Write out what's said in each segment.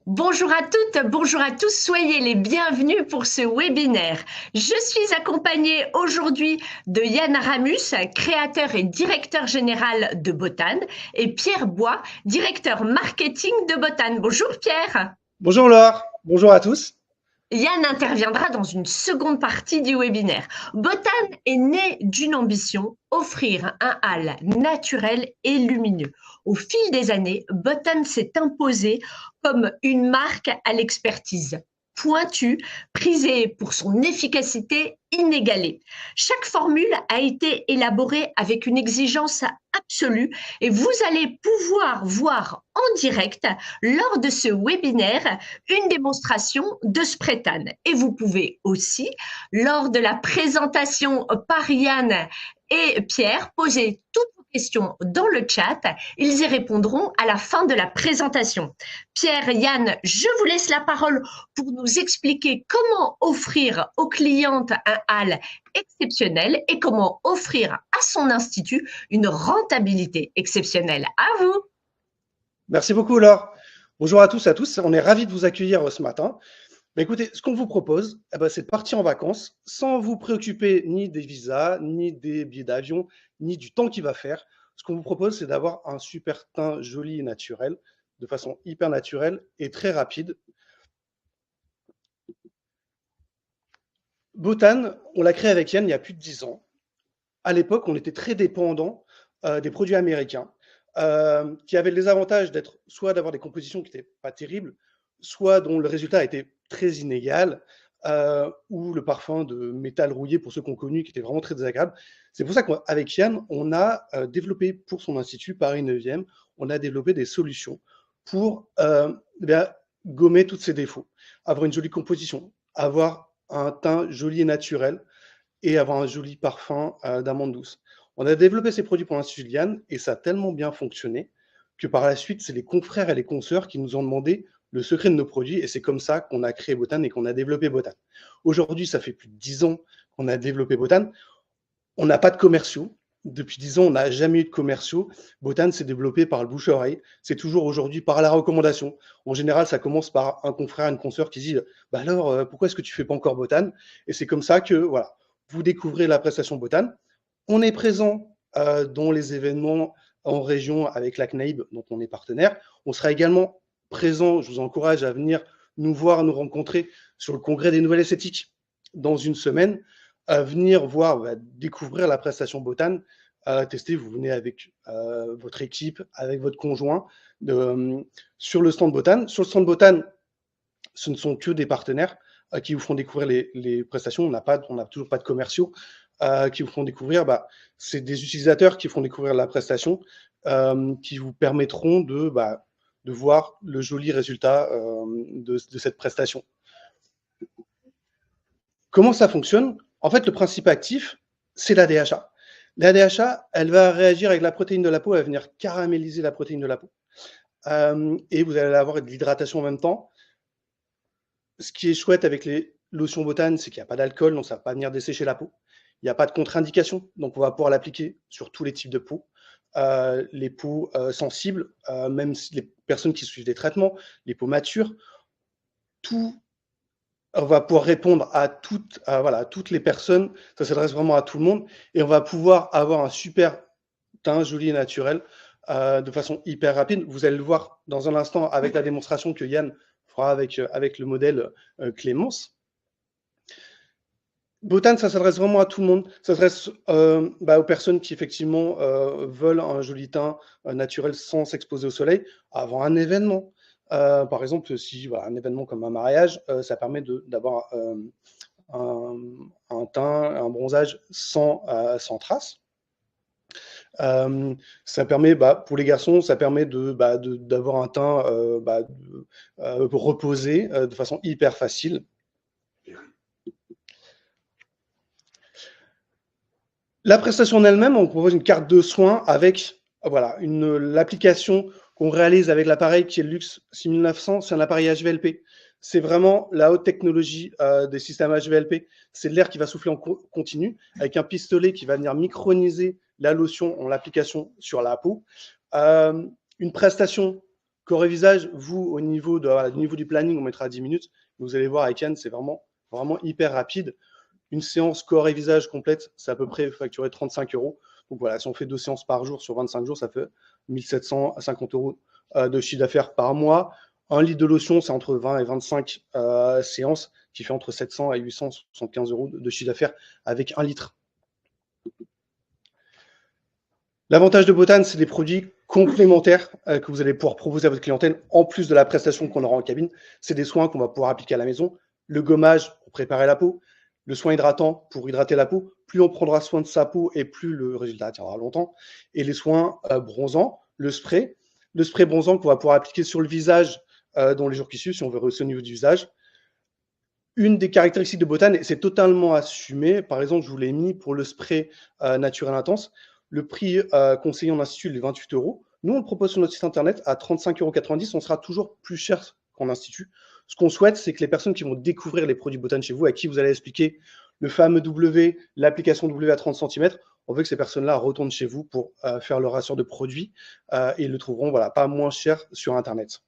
Bonjour à toutes, bonjour à tous, soyez les bienvenus pour ce webinaire. Je suis accompagnée aujourd'hui de Yann Ramus, créateur et directeur général de Botan, et Pierre Bois, directeur marketing de Botan. Bonjour Pierre. Bonjour Laure, bonjour à tous. Yann interviendra dans une seconde partie du webinaire. Botan est né d'une ambition, offrir un hall naturel et lumineux. Au fil des années, Botan s'est imposé comme une marque à l'expertise pointue, prisée pour son efficacité inégalée. Chaque formule a été élaborée avec une exigence absolue et vous allez pouvoir voir en direct lors de ce webinaire une démonstration de Spretan. Et vous pouvez aussi, lors de la présentation par Yann et Pierre, poser toutes vos questions dans le chat. Ils y répondront à la fin de la présentation. Pierre, Yann, je vous laisse la parole pour nous expliquer comment offrir aux clientes un hall exceptionnel et comment offrir à son institut une rentabilité exceptionnelle. À vous. Merci beaucoup Laure. Bonjour à tous, on est ravis de vous accueillir ce matin. Mais écoutez, ce qu'on vous propose, c'est de partir en vacances sans vous préoccuper ni des visas, ni des billets d'avion, ni du temps qu'il va faire. Ce qu'on vous propose, c'est d'avoir un super teint joli et naturel, de façon hyper naturelle et très rapide. Botan, on l'a créé avec Yann il y a plus de 10 ans. À l'époque, on était très dépendant des produits américains, qui avaient les avantages d'être soit d'avoir des compositions qui n'étaient pas terribles, soit dont le résultat était très inégal, ou le parfum de métal rouillé pour ceux qu'on connu qui était vraiment très désagréable. C'est pour ça qu'avec Yann, on a développé pour son institut Paris 9e, on a développé des solutions pour gommer tous ces défauts, avoir une jolie composition, avoir un teint joli et naturel, et avoir un joli parfum d'amande douce. On a développé ces produits pour l'Institut de Yann et ça a tellement bien fonctionné que par la suite, c'est les confrères et les consoeurs qui nous ont demandé le secret de nos produits et c'est comme ça qu'on a créé Botan et qu'on a développé Botan. Aujourd'hui, ça fait plus de 10 ans qu'on a développé Botan. On n'a pas de commerciaux. Depuis 10 ans, on n'a jamais eu de commerciaux. Botan s'est développé par le bouche-oreille. C'est toujours aujourd'hui par la recommandation. En général, ça commence par un confrère, une consoeur qui dit bah alors, pourquoi est-ce que tu fais pas encore Botan? Et c'est comme ça que voilà, vous découvrez la prestation Botan. On est présent dans les événements en région avec la CNAIB, dont on est partenaire. On sera également présent, je vous encourage à venir nous voir, nous rencontrer sur le congrès des nouvelles esthétiques dans une semaine, à venir voir, découvrir la prestation Botan, tester, vous venez avec votre équipe, avec votre conjoint, sur le stand Botan. Sur le stand Botan, ce ne sont que des partenaires qui vous font découvrir les prestations. On n'a toujours pas de commerciaux qui vous font découvrir. C'est des utilisateurs qui font découvrir la prestation, qui vous permettront de voir le joli résultat de cette prestation. Comment ça fonctionne? En fait, le principe actif, c'est l'ADHA. L'ADHA, elle va réagir avec la protéine de la peau, elle va venir caraméliser la protéine de la peau. Et vous allez avoir de l'hydratation en même temps. Ce qui est chouette avec les lotions Botan, c'est qu'il n'y a pas d'alcool, donc ça ne va pas venir dessécher la peau. Il n'y a pas de contre-indication, donc on va pouvoir l'appliquer sur tous les types de peaux. Les peaux sensibles, même les personnes qui suivent des traitements, les peaux matures, tout, on va pouvoir répondre à toutes les personnes, ça s'adresse vraiment à tout le monde, et on va pouvoir avoir un super teint joli et naturel de façon hyper rapide. Vous allez le voir dans un instant avec la démonstration que Yann fera avec le modèle Clémence. Botan, ça s'adresse vraiment à tout le monde. Ça s'adresse aux personnes qui, effectivement, veulent un joli teint naturel sans s'exposer au soleil avant un événement. Par exemple, si un événement comme un mariage, ça permet d'avoir un teint, un bronzage sans trace. Ça permet, pour les garçons, ça permet d'avoir un teint reposé de façon hyper facile. La prestation en elle-même, on propose une carte de soins avec l'application qu'on réalise avec l'appareil qui est le Lux 6900, c'est un appareil HVLP. C'est vraiment la haute technologie des systèmes HVLP. C'est de l'air qui va souffler en continu avec un pistolet qui va venir microniser la lotion en l'application sur la peau. Une prestation Corps et visage, vous, au niveau, du niveau du planning, on mettra 10 minutes. Vous allez voir, avec Yann, c'est vraiment hyper rapide. Une séance corps et visage complète, c'est à peu près facturé 35 euros. Donc voilà, si on fait 2 séances par jour sur 25 jours, ça fait 1750 euros de chiffre d'affaires par mois. Un litre de lotion, c'est entre 20 et 25 séances, qui fait entre 700 et 875 euros de chiffre d'affaires avec 1 litre. L'avantage de Botane, c'est des produits complémentaires que vous allez pouvoir proposer à votre clientèle, en plus de la prestation qu'on aura en cabine. C'est des soins qu'on va pouvoir appliquer à la maison. Le gommage pour préparer la peau, le soin hydratant pour hydrater la peau. Plus on prendra soin de sa peau et plus le résultat tiendra longtemps. Et les soins bronzants, le spray bronzant qu'on va pouvoir appliquer sur le visage dans les jours qui suivent, si on veut rehausser au niveau du visage. Une des caractéristiques de Botane, et c'est totalement assumé, par exemple, je vous l'ai mis pour le spray naturel intense, le prix conseillé en institut est 28 euros. Nous, on le propose sur notre site internet à 35,90 €. On sera toujours plus cher qu'en institut. Ce qu'on souhaite, c'est que les personnes qui vont découvrir les produits Botane chez vous, à qui vous allez expliquer le fameux W, l'application W à 30 cm, on veut que ces personnes-là retournent chez vous pour faire leur ratio de produits et le trouveront pas moins cher sur Internet.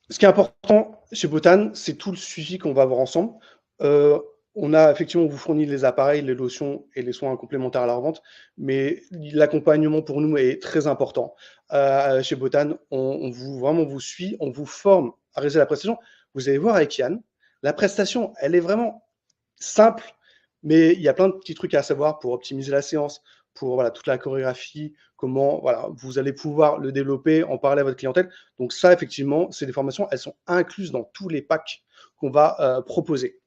Ce qui est important chez Botane, c'est tout le suivi qu'on va avoir ensemble. On a effectivement, on vous fournit les appareils, les lotions et les soins complémentaires à la revente, mais l'accompagnement pour nous est très important. Chez Botane, on vous suit, on vous forme à réaliser la prestation. Vous allez voir avec Yann, la prestation, elle est vraiment simple, mais il y a plein de petits trucs à savoir pour optimiser la séance, pour toute la chorégraphie, comment vous allez pouvoir le développer, en parler à votre clientèle. Donc ça, effectivement, c'est des formations, elles sont incluses dans tous les packs qu'on va proposer.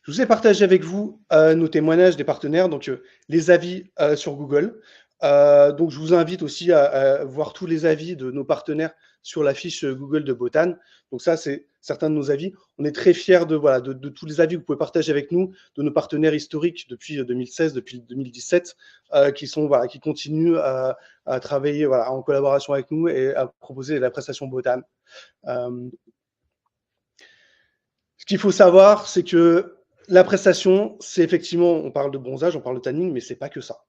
Je vous ai partagé avec vous nos témoignages des partenaires, donc les avis sur Google. Donc je vous invite aussi à voir tous les avis de nos partenaires sur la fiche Google de Botane. Donc ça, c'est certains de nos avis. On est très fiers de tous les avis que vous pouvez partager avec nous, de nos partenaires historiques depuis 2016, depuis 2017, qui continuent à travailler en collaboration avec nous et à proposer la prestation Botane. Ce qu'il faut savoir, c'est que la prestation, c'est effectivement, on parle de bronzage, on parle de tanning, mais c'est pas que ça.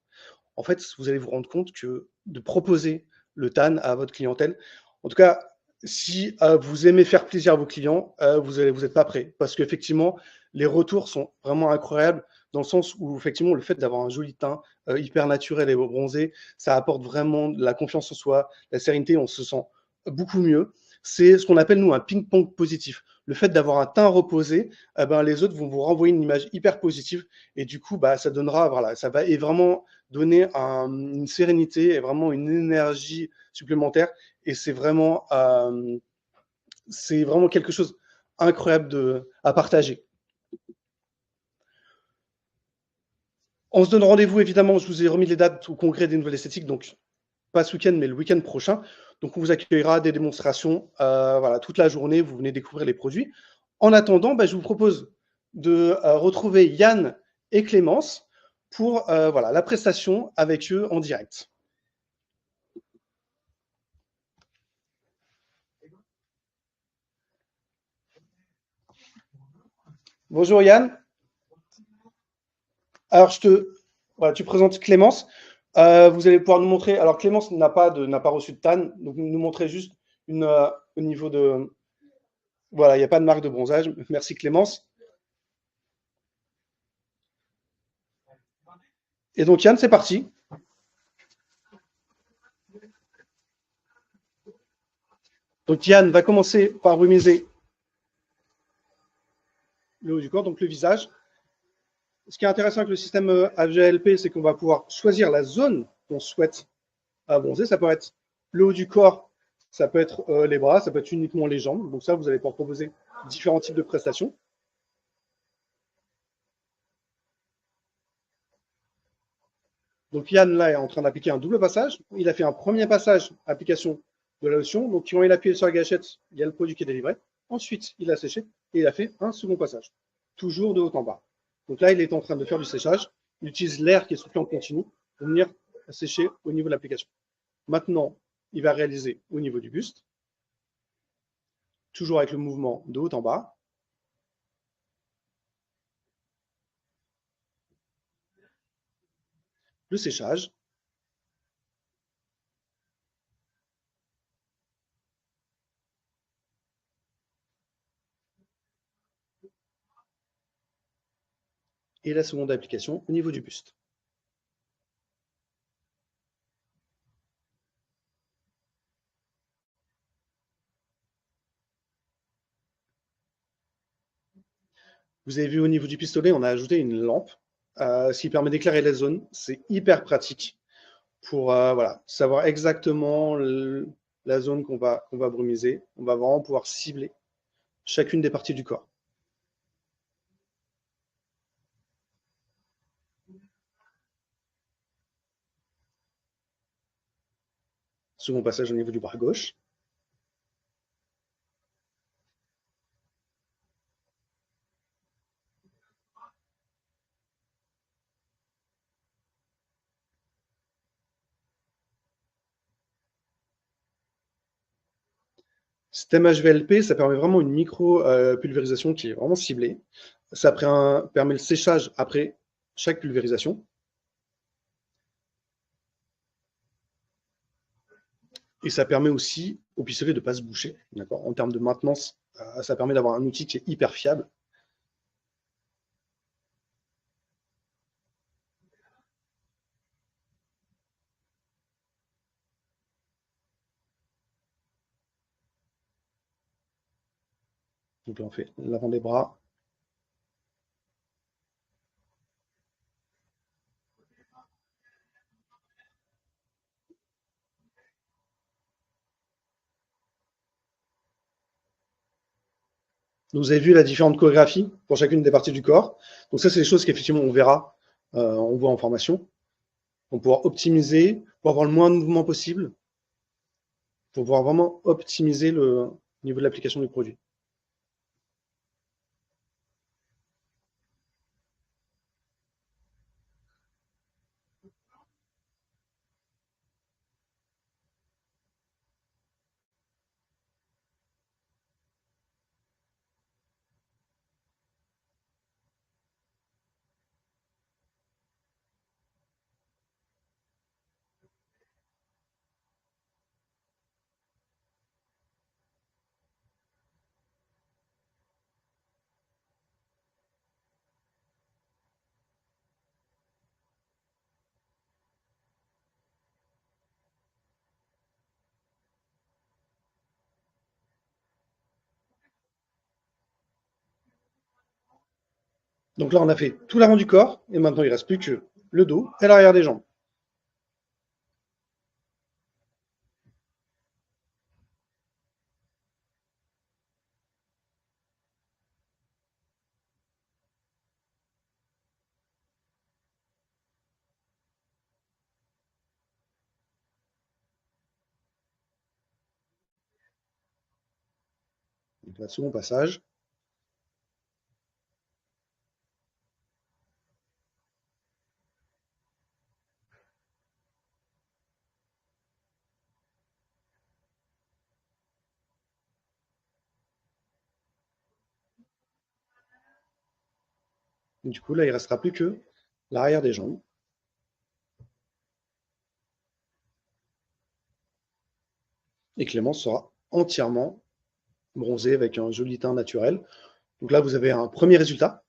En fait, vous allez vous rendre compte que de proposer le tan à votre clientèle, en tout cas, si vous aimez faire plaisir à vos clients, vous n'êtes pas prêt. Parce qu'effectivement, les retours sont vraiment incroyables dans le sens où, effectivement, le fait d'avoir un joli teint hyper naturel et bronzé, ça apporte vraiment de la confiance en soi, la sérénité, on se sent beaucoup mieux. C'est ce qu'on appelle, nous, un ping-pong positif. Le fait d'avoir un teint reposé, les autres vont vous renvoyer une image hyper positive et du coup, ça donnera, ça va vraiment donner une sérénité et vraiment une énergie supplémentaire. Et c'est vraiment quelque chose d'incroyable à partager. On se donne rendez-vous, évidemment, je vous ai remis les dates au congrès des nouvelles esthétiques, donc pas ce week-end, mais le week-end prochain. Donc, on vous accueillera des démonstrations toute la journée. Vous venez découvrir les produits. En attendant, je vous propose de retrouver Yann et Clémence pour la prestation avec eux en direct. Bonjour Yann. Alors, tu présentes Clémence. Vous allez pouvoir nous montrer. Alors, Clémence n'a pas reçu de tan, donc nous montrer juste au niveau de. Voilà, il n'y a pas de marque de bronzage. Merci Clémence. Et donc Yann, c'est parti. Donc Yann va commencer par brumiser le haut du corps, donc le visage. Ce qui est intéressant avec le système HGLP, c'est qu'on va pouvoir choisir la zone qu'on souhaite bronzer. Ça peut être le haut du corps, ça peut être les bras, ça peut être uniquement les jambes. Donc ça, vous allez pouvoir proposer différents types de prestations. Donc Yann, là, est en train d'appliquer un double passage. Il a fait un premier passage, application de la lotion. Donc quand il a appuyé sur la gâchette, il y a le produit qui est délivré. Ensuite, il a séché et il a fait un second passage, toujours de haut en bas. Donc là, il est en train de faire du séchage. Il utilise l'air qui est soufflé en continu pour venir sécher au niveau de l'application. Maintenant, il va réaliser au niveau du buste, toujours avec le mouvement de haut en bas. le séchage. Et la seconde application au niveau du buste. Vous avez vu au niveau du pistolet, on a ajouté une lampe, ce qui permet d'éclairer la zone. C'est hyper pratique pour voilà, savoir exactement la zone qu'on va brumiser. On va vraiment pouvoir cibler chacune des parties du corps. Second passage au niveau du bras gauche. Système HVLP, ça permet vraiment une micro-pulvérisation qui est vraiment ciblée. Ça permet le séchage après chaque pulvérisation. Et ça permet aussi au pistolet de ne pas se boucher. En termes de maintenance, ça permet d'avoir un outil qui est hyper fiable. Donc là, on fait l'avant des bras. Vous avez vu la différente chorégraphie pour chacune des parties du corps. Donc ça, c'est des choses qu'effectivement, on verra, on voit en formation. Pour pouvoir optimiser, pour avoir le moins de mouvements possible, pour pouvoir vraiment optimiser le niveau de l'application du produit. Donc là, on a fait tout l'avant du corps, et maintenant, il ne reste plus que le dos et l'arrière des jambes. Donc là, second passage. Et du coup, là, il ne restera plus que l'arrière des jambes. Et Clémence sera entièrement bronzée avec un joli teint naturel. Donc là, vous avez un premier résultat.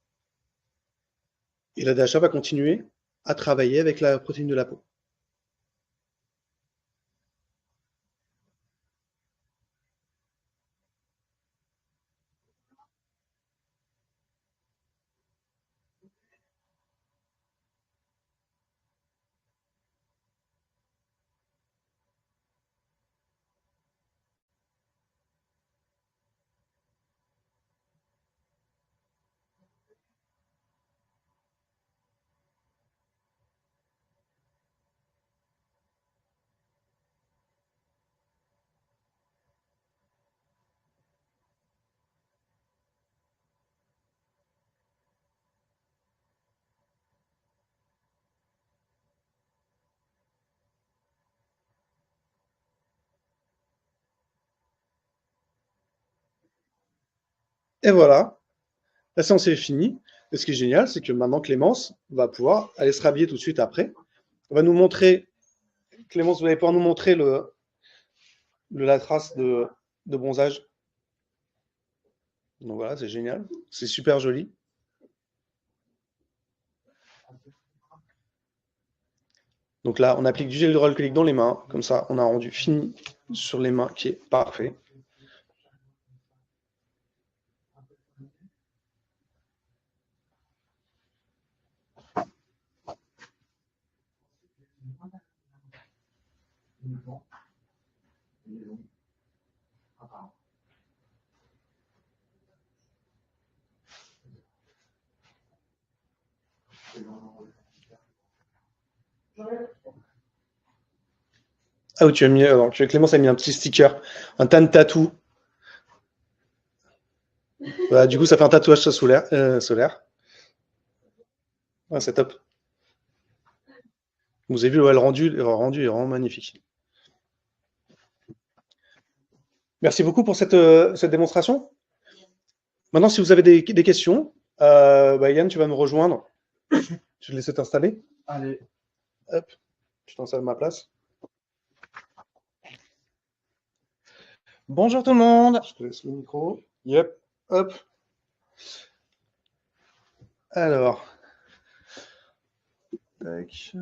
Et la DHA va continuer à travailler avec la protéine de la peau. Et voilà, la séance est finie. Et ce qui est génial, c'est que maintenant Clémence va pouvoir aller se rhabiller tout de suite après, On va nous montrer, Clémence, vous allez pouvoir nous montrer la trace de bronzage. Donc voilà, c'est génial. C'est super joli. Donc là, on applique du gel hydroalcoolique dans les mains. Comme ça, on a un rendu fini sur les mains qui est parfait. Ah oui, tu as mis, Clémence a mis un petit sticker, un tan tattoo. Voilà, du coup, ça fait un tatouage solaire. Ouais, c'est top. Vous avez vu, ouais, le rendu est vraiment magnifique. Merci beaucoup pour cette démonstration. Maintenant, si vous avez des questions, Yann, tu vas me rejoindre. Je vais te laisser t'installer. Allez. Hop, je t'installe à ma place. Bonjour tout le monde. Je te laisse le micro. Yep. Hop. Alors. Tac.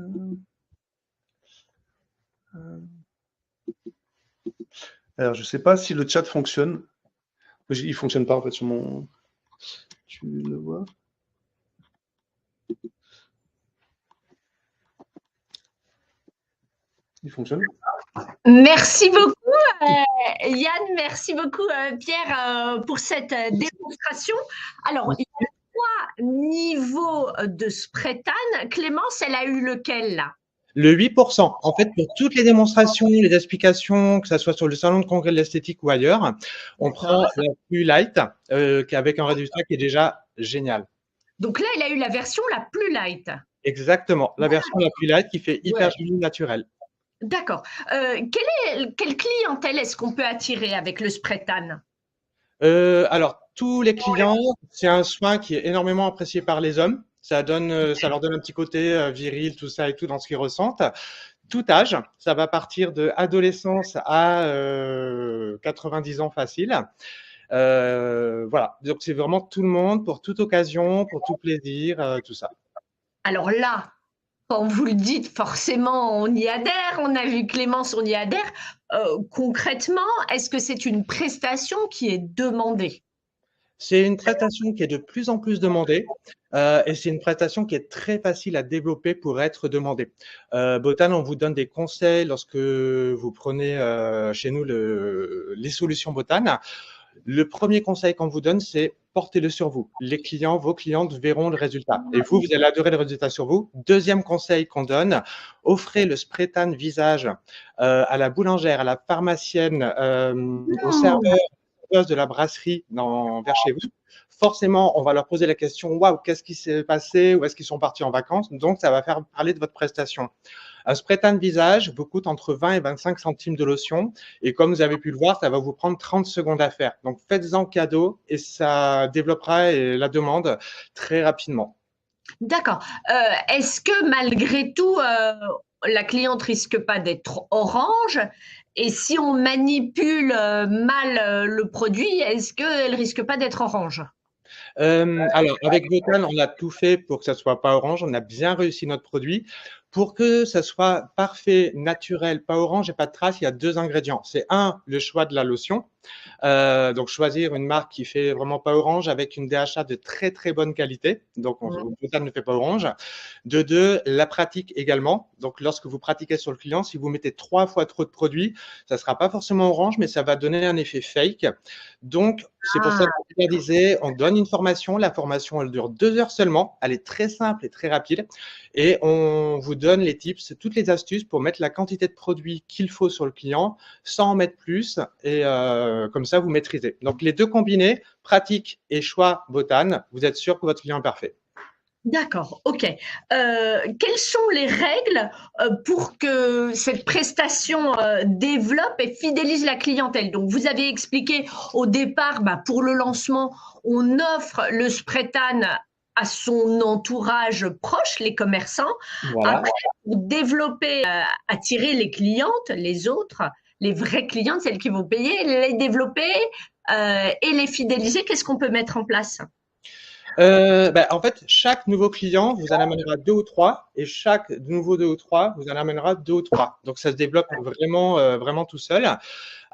Alors, je ne sais pas si le chat fonctionne. Il ne fonctionne pas en fait sur mon. Tu le vois? Il fonctionne? Merci beaucoup, Yann. Merci beaucoup, Pierre, pour cette démonstration. Alors, il y a 3 niveaux de spray tan. Clémence, elle a eu lequel là? Le 8%. En fait, pour toutes les démonstrations, les explications, que ce soit sur le salon de congrès de l'esthétique ou ailleurs, on prend la plus light, avec un résultat qui est déjà génial. Donc là, elle a eu la version la plus light. Exactement, la version la plus light qui fait hyper joli naturel. D'accord. Quelle clientèle est-ce qu'on peut attirer avec le spray tan? Alors, tous les clients, c'est un soin qui est énormément apprécié par les hommes. Ça leur donne un petit côté viril, tout ça et tout dans ce qu'ils ressentent. Tout âge, ça va partir de adolescence à 90 ans facile. Voilà, donc c'est vraiment tout le monde, pour toute occasion, pour tout plaisir, tout ça. Alors là, quand vous le dites, forcément, on y adhère. On a vu Clémence, on y adhère. Concrètement, est-ce que c'est une prestation qui est demandée? C'est une prestation qui est de plus en plus demandée et c'est une prestation qui est très facile à développer pour être demandée. Botan, on vous donne des conseils lorsque vous prenez chez nous les solutions Botan. Le premier conseil qu'on vous donne, c'est portez-le sur vous. Vos clientes verront le résultat. Et vous allez adorer le résultat sur vous. Deuxième conseil qu'on donne, offrez le spray tan visage à la boulangère, à la pharmacienne, au serveur de la brasserie vers chez vous. Forcément, on va leur poser la question, waouh, qu'est-ce qui s'est passé? Où est-ce qu'ils sont partis en vacances? Donc, ça va faire parler de votre prestation. Un spray tan visage vous coûte entre 20 et 25 centimes de lotion. Et comme vous avez pu le voir, ça va vous prendre 30 secondes à faire. Donc, faites-en cadeau et ça développera la demande très rapidement. D'accord. Est-ce que malgré tout, la cliente risque pas d'être orange? Et si on manipule mal le produit, est-ce qu'elle risque pas d'être orange? Alors, avec Botan, on a tout fait pour que ça soit pas orange. On a bien réussi notre produit. Pour que ça soit parfait, naturel, pas orange et pas de traces, il y a 2 ingrédients. C'est le choix de la lotion. Donc, choisir une marque qui fait vraiment pas orange avec une DHA de très, très bonne qualité. Donc, Botan ne fait pas orange. De 2, la pratique également. Donc, lorsque vous pratiquez sur le client, si vous mettez 3 fois trop de produits, ça sera pas forcément orange, mais ça va donner un effet fake. Donc, c'est pour ça qu'on disait, on donne une formation. La formation, elle dure 2 heures seulement. Elle est très simple et très rapide. Et on vous donne les tips, toutes les astuces pour mettre la quantité de produits qu'il faut sur le client sans en mettre plus. Et comme ça, vous maîtrisez. Donc, les 2 combinés, pratique et choix Botan, vous êtes sûr que votre client est parfait. D'accord, ok. Quelles sont les règles pour que cette prestation développe et fidélise la clientèle? Donc, vous avez expliqué au départ, pour le lancement, on offre le spray tan à son entourage proche, les commerçants. Voilà. Après, pour développer, attirer les clientes, les autres, les vraies clientes, celles qui vont payer, les développer et les fidéliser, qu'est-ce qu'on peut mettre en place? En fait, chaque nouveau client vous en amènera 2 ou 3 et chaque nouveau 2 ou 3 vous en amènera 2 ou 3. Donc ça se développe vraiment tout seul.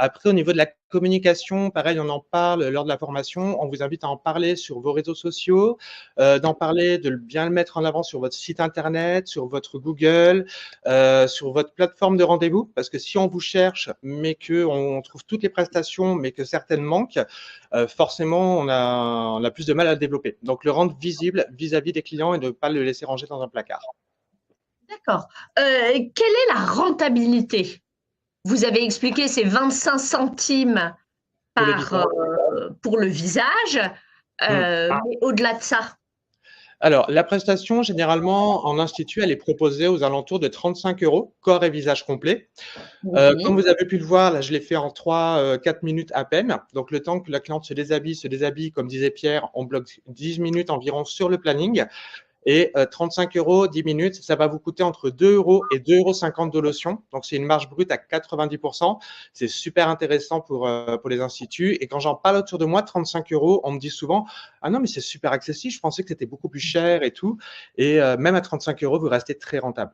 Après, au niveau de la communication, pareil, on en parle lors de la formation. On vous invite à en parler sur vos réseaux sociaux, d'en parler, de bien le mettre en avant sur votre site internet, sur votre Google, sur votre plateforme de rendez-vous. Parce que si on vous cherche, mais qu'on trouve toutes les prestations, mais que certaines manquent, forcément, on a plus de mal à le développer. Donc, le rendre visible vis-à-vis des clients et de ne pas le laisser ranger dans un placard. D'accord. Quelle est la rentabilité? Vous avez expliqué ces 25 centimes pour le visage, mais au-delà de ça? Alors, la prestation, généralement, en institut, elle est proposée aux alentours de 35 € corps et visage complet. Oui. Comme vous avez pu le voir, là, je l'ai fait en 3-4 minutes à peine. Donc, le temps que la cliente se déshabille, comme disait Pierre, on bloque 10 minutes environ sur le planning. Et 35 €, 10 minutes, ça va vous coûter entre 2 € et 2,50 € de lotion. Donc, c'est une marge brute à 90%. C'est super intéressant pour les instituts. Et quand j'en parle autour de moi, 35 €, on me dit souvent « Ah non, mais c'est super accessible, je pensais que c'était beaucoup plus cher et tout. » Et même à 35 €, vous restez très rentable.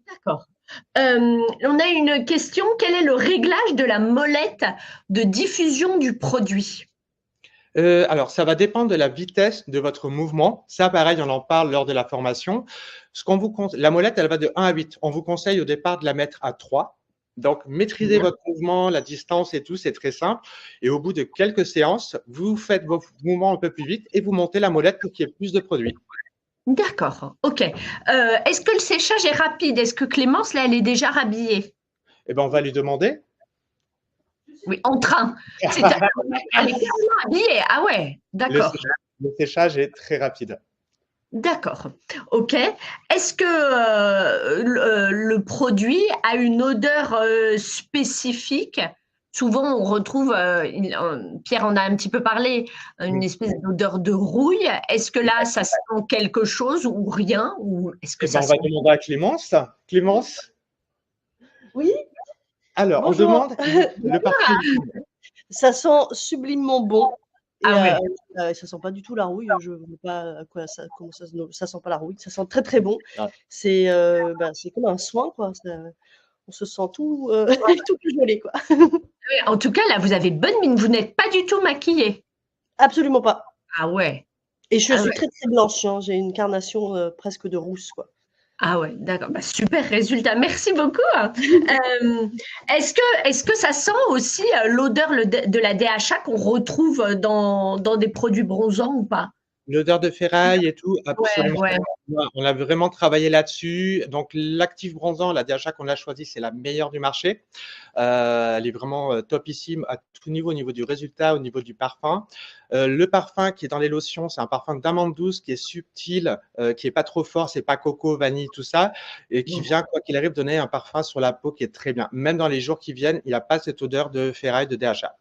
D'accord. On a une question. Quel est le réglage de la molette de diffusion du produit? Alors, ça va dépendre de la vitesse de votre mouvement. Ça, pareil, on en parle lors de la formation. La molette, elle va de 1 à 8. On vous conseille au départ de la mettre à 3. Donc, maîtrisez votre mouvement, la distance et tout, c'est très simple. Et au bout de quelques séances, vous faites vos mouvements un peu plus vite et vous montez la molette pour qu'il y ait plus de produit. D'accord, ok. Est-ce que le séchage est rapide? Est-ce que Clémence, là, elle est déjà rhabillée? Eh bien, on va lui demander. Oui, en train. Elle est carrément habillée. Ah ouais, d'accord. Le séchage est très rapide. D'accord, ok. Est-ce que le produit a une odeur spécifique? Souvent, on retrouve, Pierre en a un petit peu parlé, une espèce d'odeur de rouille. Est-ce que là, ça sent quelque chose ou rien? Ou est-ce que ça on va demander à Clémence. Clémence? Oui. Alors, bonjour. On demande le parfum. Ça sent sublimement bon. Ah ouais. Ça sent pas du tout la rouille. Je ne vois pas à quoi ça sent pas la rouille. Ça sent très très bon. Ah. C'est comme un soin, quoi. On se sent tout tout gelé, quoi. En tout cas, là, vous avez bonne mine. Vous n'êtes pas du tout maquillée. Absolument pas. Ah ouais. Et je suis très très blanche. Hein. J'ai une carnation presque de rousse, quoi. Ah ouais, d'accord. Bah, super résultat. Merci beaucoup. Est-ce que ça sent aussi l'odeur de la DHA qu'on retrouve dans des produits bronzants ou pas? L'odeur de ferraille et tout, absolument. Ouais. On a vraiment travaillé là-dessus. Donc, l'actif bronzant, la DHA qu'on a choisi, c'est la meilleure du marché. Elle est vraiment topissime à tout niveau, au niveau du résultat, au niveau du parfum. Le parfum qui est dans les lotions, c'est un parfum d'amande douce qui est subtil, qui est pas trop fort, c'est pas coco, vanille, tout ça, et qui vient, quoi qu'il arrive, donner un parfum sur la peau qui est très bien. Même dans les jours qui viennent, il n'y a pas cette odeur de ferraille, de DHA.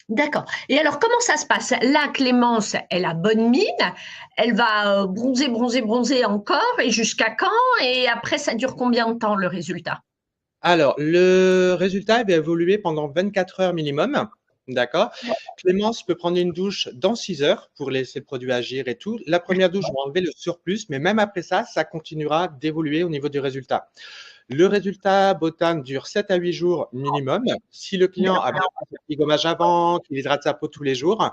D'accord. Et alors, comment ça se passe? Là, Clémence, elle a bonne mine, elle va bronzer encore, et jusqu'à quand? Et après, ça dure combien de temps, le résultat? Alors, le résultat va évoluer pendant 24 heures minimum. D'accord. Clémence peut prendre une douche dans 6 heures pour laisser le produit agir et tout. La première douche va enlever le surplus, mais même après ça, ça continuera d'évoluer au niveau du résultat. Le résultat Botane dure 7 à 8 jours minimum. Si le client a bien fait son petit gommage avant, qu'il hydrate sa peau tous les jours,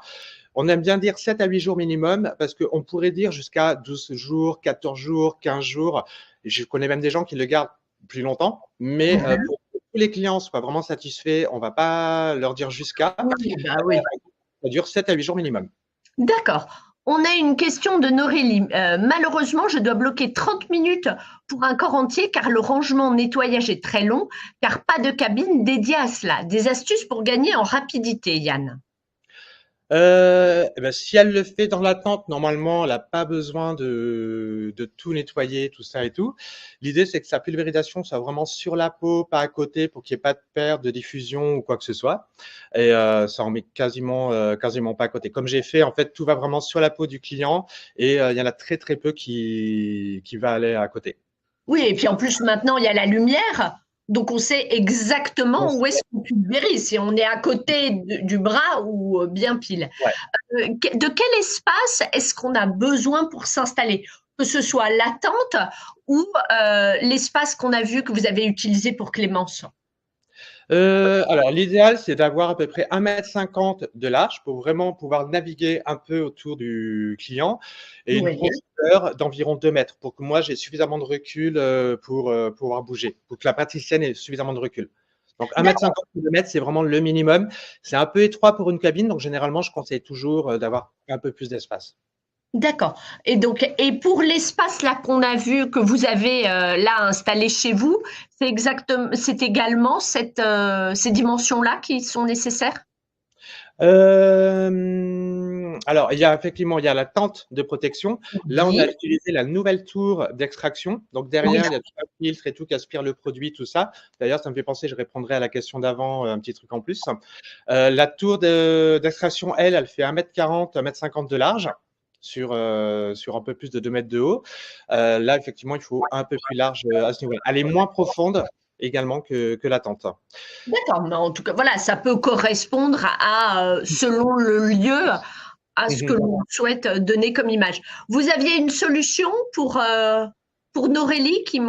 on aime bien dire 7 à 8 jours minimum parce qu'on pourrait dire jusqu'à 12 jours, 14 jours, 15 jours. Je connais même des gens qui le gardent plus longtemps, mais pour que tous les clients soient vraiment satisfaits, on ne va pas leur dire jusqu'à. Oui. Ça dure 7 à 8 jours minimum. D'accord. On a une question de Norélie. Malheureusement, je dois bloquer 30 minutes pour un corps entier car le rangement nettoyage est très long, car pas de cabine dédiée à cela. Des astuces pour gagner en rapidité, Yann? Eh ben, si elle le fait dans l'attente, normalement, elle n'a pas besoin de tout nettoyer, tout ça et tout. L'idée, c'est que sa pulvérisation soit vraiment sur la peau, pas à côté, pour qu'il n'y ait pas de perte, de diffusion ou quoi que ce soit. Et ça en met quasiment pas à côté. Comme j'ai fait, en fait, tout va vraiment sur la peau du client et il y en a très très peu qui va aller à côté. Oui, et puis en plus, maintenant, il y a la lumière. Donc, on sait exactement où est-ce qu'on pulvérise, si on est à côté du bras ou bien pile. Ouais. De quel espace est-ce qu'on a besoin pour s'installer? Que ce soit la tente ou l'espace qu'on a vu que vous avez utilisé pour Clémence? Alors, l'idéal, c'est d'avoir à peu près 1,50 m de large pour vraiment pouvoir naviguer un peu autour du client et une Oui. profondeur d'environ 2 mètres pour que moi, j'ai suffisamment de recul pour pouvoir bouger, pour que la praticienne ait suffisamment de recul. Donc, 1,50 m, 2 mètres, c'est vraiment le minimum. C'est un peu étroit pour une cabine, donc généralement, je conseille toujours d'avoir un peu plus d'espace. D'accord. Et donc, et pour l'espace là qu'on a vu que vous avez là installé chez vous, c'est également ces dimensions-là qui sont nécessaires? Alors, il y a effectivement, il y a la tente de protection. Là, on a Oui. utilisé la nouvelle tour d'extraction. Donc, derrière, il y a tout un filtre et tout qui aspire le produit, tout ça. D'ailleurs, ça me fait penser, je répondrai à la question d'avant, un petit truc en plus. La tour d'extraction, elle fait 1,40 m, 1,50 m de large sur un peu plus de 2 mètres de haut. Là, effectivement, il faut un peu plus large à ce niveau-là. Elle est moins profonde également que la tente. D'accord, mais en tout cas, voilà, ça peut correspondre selon le lieu, à ce que Mhm. l'on souhaite donner comme image. Vous aviez une solution pour Norélie qui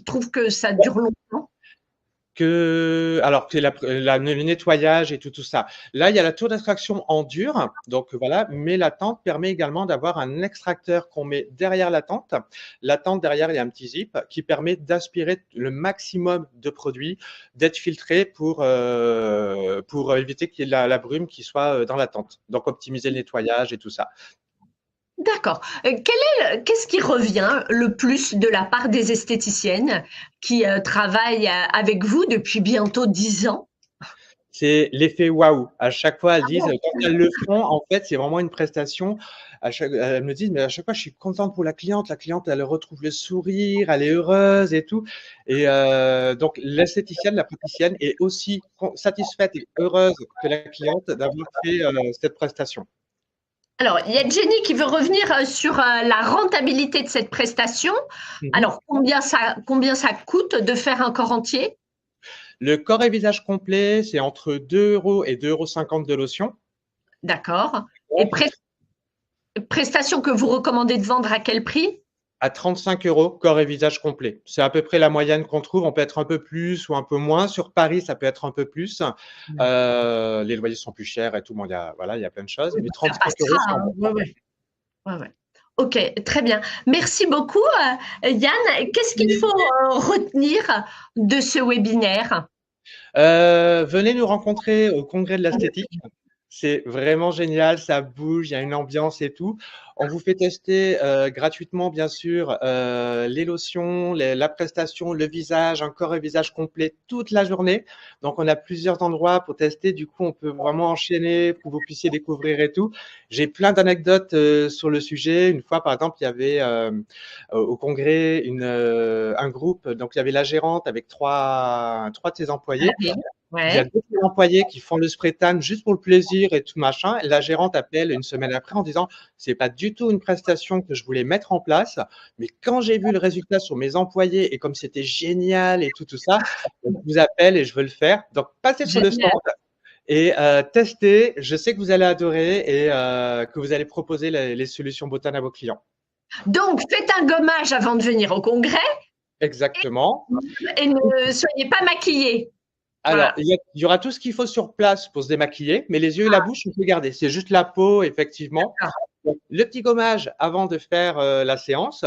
trouve que ça dure longtemps? Alors que le nettoyage et tout ça. Là, il y a la tour d'extraction en dur, donc voilà, mais la tente permet également d'avoir un extracteur qu'on met derrière la tente. La tente, derrière, il y a un petit zip qui permet d'aspirer le maximum de produits, d'être filtré pour éviter qu'il y ait la brume qui soit dans la tente. Donc, optimiser le nettoyage et tout ça. D'accord. Qu'est-ce qui revient le plus de la part des esthéticiennes qui travaillent avec vous depuis bientôt 10 ans? C'est l'effet waouh. À chaque fois, elles disent, quand elles le font, en fait, c'est vraiment une prestation. Elles me disent, mais à chaque fois, je suis contente pour la cliente. La cliente, elle retrouve le sourire, elle est heureuse et tout. Et donc, l'esthéticienne, la praticienne est aussi satisfaite et heureuse que la cliente d'avoir fait cette prestation. Alors, il y a Jenny qui veut revenir sur la rentabilité de cette prestation. Mhm. Alors, combien ça coûte de faire un corps entier? Le corps et visage complet, c'est entre 2 € et 2,50 € de lotion. D'accord. Et prestation que vous recommandez de vendre à quel prix? À 35 € corps et visage complet. C'est à peu près la moyenne qu'on trouve. On peut être un peu plus ou un peu moins. Sur Paris, ça peut être un peu plus. Les loyers sont plus chers et tout. Bon, il y a plein de choses. Oui, Mais bah, ça 35 passera, €, c'est un hein. bon. Ouais, ouais. Ouais, ouais. Ok, très bien. Merci beaucoup, Yann. Qu'est-ce qu'il faut retenir de ce webinaire? Venez nous rencontrer au congrès de l'esthétique. C'est vraiment génial, ça bouge, il y a une ambiance et tout. On vous fait tester gratuitement, bien sûr, les lotions, la prestation, le visage, un corps et visage complet toute la journée. Donc, on a plusieurs endroits pour tester. Du coup, on peut vraiment enchaîner pour que vous puissiez découvrir et tout. J'ai plein d'anecdotes sur le sujet. Une fois, par exemple, il y avait au congrès un groupe. Donc, il y avait la gérante avec trois de ses employés. Oui. Il y a Ouais. 2 employés qui font le spray tan juste pour le plaisir et tout machin. La gérante appelle une semaine après en disant: «C'est pas du tout une prestation que je voulais mettre en place, mais quand j'ai vu le résultat sur mes employés et comme c'était génial et tout ça, je vous appelle et je veux le faire». Donc passez sur le stand Génial. et testez. Je sais que vous allez adorer et que vous allez proposer les solutions Botan à vos clients. Donc, faites un gommage avant de venir au congrès Exactement. et ne soyez pas maquillés. Alors, Voilà. il y aura tout ce qu'il faut sur place pour se démaquiller, mais les yeux et la bouche, on peut garder. C'est juste la peau, effectivement. Donc, le petit gommage avant de faire la séance.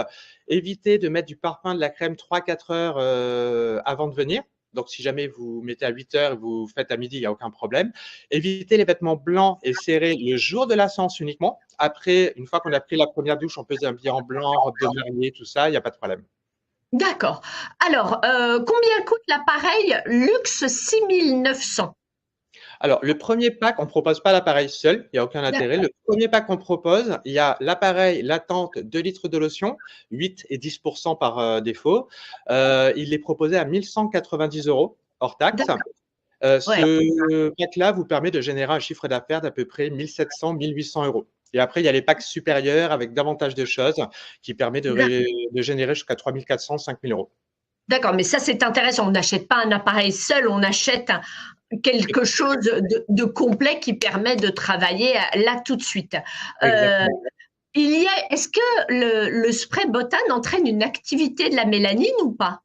Évitez de mettre du parfum, de la crème 3-4 heures avant de venir. Donc, si jamais vous mettez à 8 heures et vous faites à midi, il n'y a aucun problème. Évitez les vêtements blancs et serrés le jour de la séance uniquement. Après, une fois qu'on a pris la première douche, on peut s'habiller en blanc, robe de mariée, tout ça, il n'y a pas de problème. D'accord. Alors, combien coûte l'appareil Luxe 6900? Alors, le premier pack, on ne propose pas l'appareil seul, il n'y a aucun intérêt. Le premier pack qu'on propose, il y a l'appareil, la tente, 2 litres de lotion, 8 et 10% par défaut. Il est proposé à 1 190 € hors taxe. Ce pack-là vous permet de générer un chiffre d'affaires d'à peu près 1 700, 1 800 €. Et après, il y a les packs supérieurs avec davantage de choses qui permettent de générer jusqu'à 3 400, 5 000 €. D'accord, mais ça c'est intéressant. On n'achète pas un appareil seul, on achète quelque chose de complet qui permet de travailler là tout de suite. Est-ce que le spray Botane entraîne une activité de la mélanine ou pas?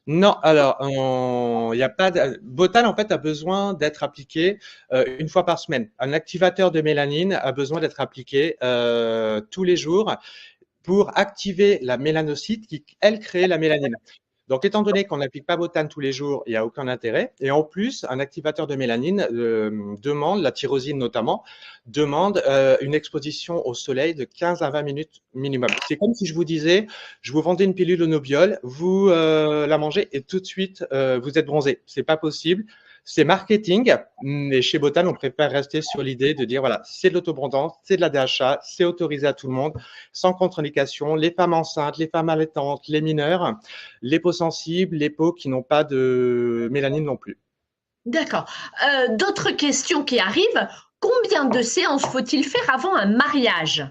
Non, alors, il n'y a pas Botane, en fait, a besoin d'être appliqué une fois par semaine. Un activateur de mélanine a besoin d'être appliqué tous les jours pour activer la mélanocyte qui, elle, crée la mélanine. Donc, étant donné qu'on n'applique pas Botane tous les jours, il n'y a aucun intérêt. Et en plus, un activateur de mélanine demande, la tyrosine notamment, demande une exposition au soleil de 15 à 20 minutes minimum. C'est comme si je vous disais, je vous vendais une pilule Onobiol, vous la mangez et tout de suite, vous êtes bronzé. C'est pas possible. C'est marketing, mais chez Botane, on préfère rester sur l'idée de dire, voilà, c'est de l'autobronzant, c'est de la DHA, c'est autorisé à tout le monde, sans contre-indication, les femmes enceintes, les femmes allaitantes, les mineurs, les peaux sensibles, les peaux qui n'ont pas de mélanine non plus. D'accord. D'autres questions qui arrivent. Combien de séances faut-il faire avant un mariage?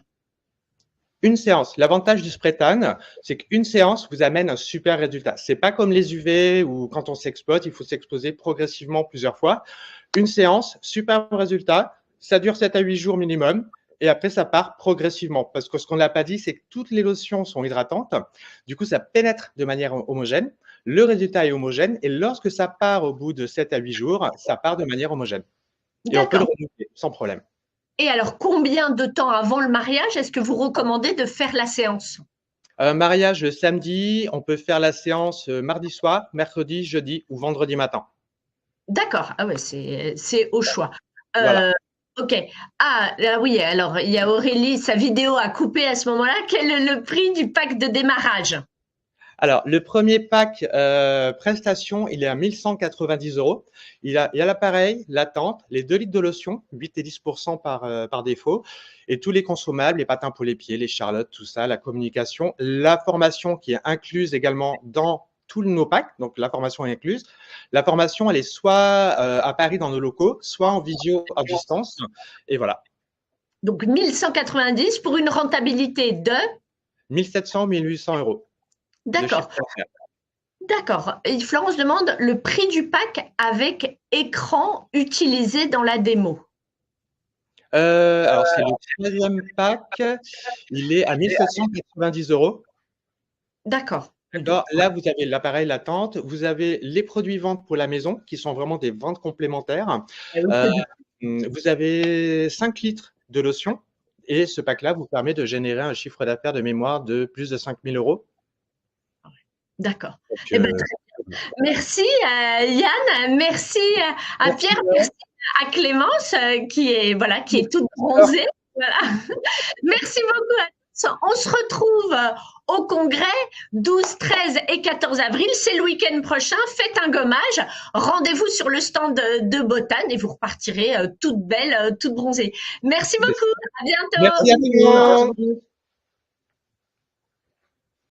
Une séance. L'avantage du Spray-Tan, c'est qu'une séance vous amène un super résultat. C'est pas comme les UV où quand on s'expose, il faut s'exposer progressivement plusieurs fois. Une séance, super résultat. Ça dure 7 à 8 jours minimum. Et après, ça part progressivement. Parce que ce qu'on n'a pas dit, c'est que toutes les lotions sont hydratantes. Du coup, ça pénètre de manière homogène. Le résultat est homogène. Et lorsque ça part au bout de 7 à 8 jours, ça part de manière homogène. Et on peut le renouveler sans problème. Et alors, combien de temps avant le mariage est-ce que vous recommandez de faire la séance? Mariage le samedi, on peut faire la séance mardi soir, mercredi, jeudi ou vendredi matin. D'accord. Ah ouais, c'est au choix. Voilà. Ok. Ah oui, alors il y a Aurélie, sa vidéo a coupé à ce moment-là. Quel est le prix du pack de démarrage? Alors, le premier pack prestation, il est à 1 190 €. Il y a l'appareil, la tente, les 2 litres de lotion, 8 et 10% par défaut, et tous les consommables, les patins pour les pieds, les charlottes, tout ça, la communication, la formation qui est incluse également dans tous nos packs, donc la formation est incluse. La formation, elle est soit à Paris dans nos locaux, soit en visio à distance, et voilà. Donc 1190 pour une rentabilité de 1 700, 1 800 €. D'accord. D'accord. Et Florence demande le prix du pack avec écran utilisé dans la démo. Alors, c'est le 13e pack. Il est à 1 790 €. D'accord. Là, vous avez l'appareil, la tente. Vous avez les produits ventes pour la maison qui sont vraiment des ventes complémentaires. Vous avez 5 litres de lotion. Et ce pack-là vous permet de générer un chiffre d'affaires de mémoire de plus de 5 000 €. D'accord. Très bien. Merci Yann, merci à Pierre, merci à Clémence qui est toute bronzée. Voilà. Merci beaucoup à tous. On se retrouve au congrès 12, 13 et 14 avril. C'est le week-end prochain. Faites un gommage. Rendez-vous sur le stand de Botane et vous repartirez toute belle, toute bronzée. Merci beaucoup. À bientôt. Merci à tout le monde.